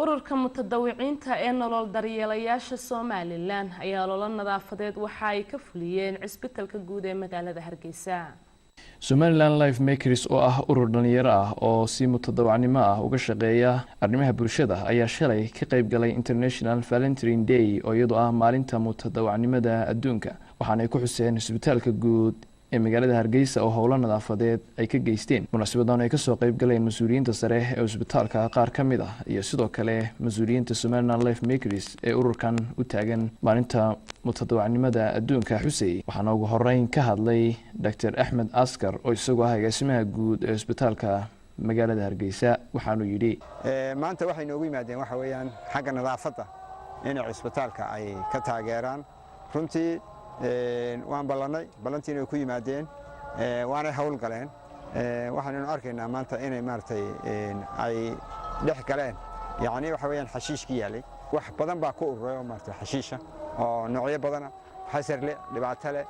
ururka mutadawiciinta ee nolol daryeelayaasha Somaliland ayaa loola nadaafadeed waxa ay ka fuliyeen cisbitaalka guud ee magaalada Hargeysa. Somaliland Life Makers oo ah urur dhalinyaro ah oo si mutadawacnimo ah uga shaqeeya arrimaha bulshada ayaa shalay ka qayb galay International Valentine Day oo iyadoo ah maalinta mutadawacnimada adduunka waxaana ay ku xuseen cisbitaalka guud ee magaalada Hargeysa oo howlo nadaafadeed ay ka geysteen. Munaasabaddan ay ka soo qayb galeen mas'uuliyiinta sare ee cisbitaalka qaar ka mid ah iyo sidoo kale mas'uuliyiinta Somaliland Life Makers ee ururkan u taagan maalinta mutadawacnimada adduunka xusay. Waxaana ugu horeyn ka hadlay Dr. Ahmed Askar oo isagoo ah agaasimaha guud ee cisbitaalka magaalada Hargeysa waxaanu yidhi maanta waxay noogu yimaadeen waxa weeyaan xagga nadaafadda in cisbitaalka ay ka taageeraan runtii waan balantiina ku yimaadeen waana hawl galeen waxaanu arkaynaa maanta inay maartay ay dhex galeen yaani waxa weeyaan xashiishki yaalay wax badan baa ku ururay oo maartay xashiisha oo noocyo badan xasar leh dhibaato leh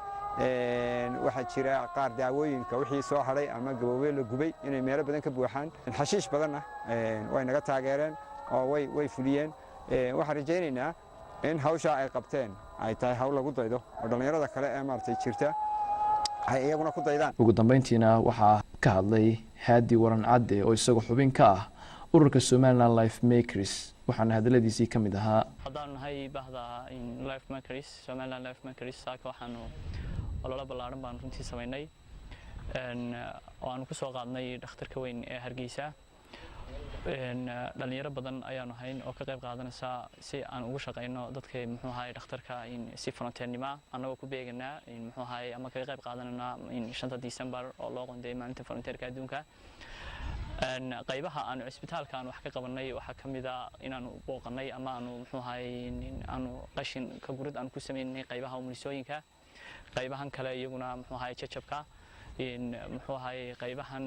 waxa jira qaar daawooyinka wixii soo haray ama gabowey la gubay inay meelo badan ka buuxaan xashiish badan way naga taageereen oo way fuliyeen waxaan rajaynaynaa in hawsha ay qabteen ay tahay hawl lagu daydo oo dhalinyarada kale ee maartay jirta ay iyaguna ku daydaan. Ugu dambeyntiina waxaa ka hadlay Haadi Waran Cadde oo isagoo xubin ka ah ururka Somaliland Life Makers waxaana hadaladiisii ka mid ahaa haddaan nahay bahda Life Makers Somaliland Life Makers saaka waxaanu olole ballaaran baan runtii sameynay oo aan ku soo qaadnay dhakhtarka weyn ee Hargeysa dhalinyaro badan ayaanu hayn oo ka qayb qaadanaysa si aan ugu shaqeyno dadka muxuu ahaay dhakhtarka si frontiernima anagoo ku beeganaa muxuu ahaay ama ka qayb qaadanana 5 December oo loo qoondeeyay maalinta frontierka adduunka qaybaha aan cisbitaalka aan wax ka qabanay waxa kamid ah inaanu booqanay ama aanu muxuu ahaay aanu qashin ka gurid aan ku sameynay qaybaha umulisooyinka qaybahan kale iyaguna muxuu ahaay jajabka muxuu ahaay qaybahan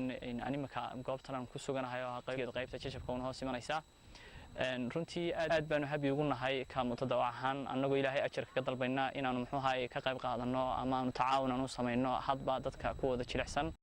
animaka goobtan aan ku suganahay oo qaybta jajabka una hoos imanaysa runtii aad baanu habi ugu nahay ka mutadawac ahaan annagoo ilaahay ajarka ka dalbayna inaanu muxuu ahaay ka qayb qaadano ama aanu tacaawun aanu sameeyno hadba dadka ku wada jilicsan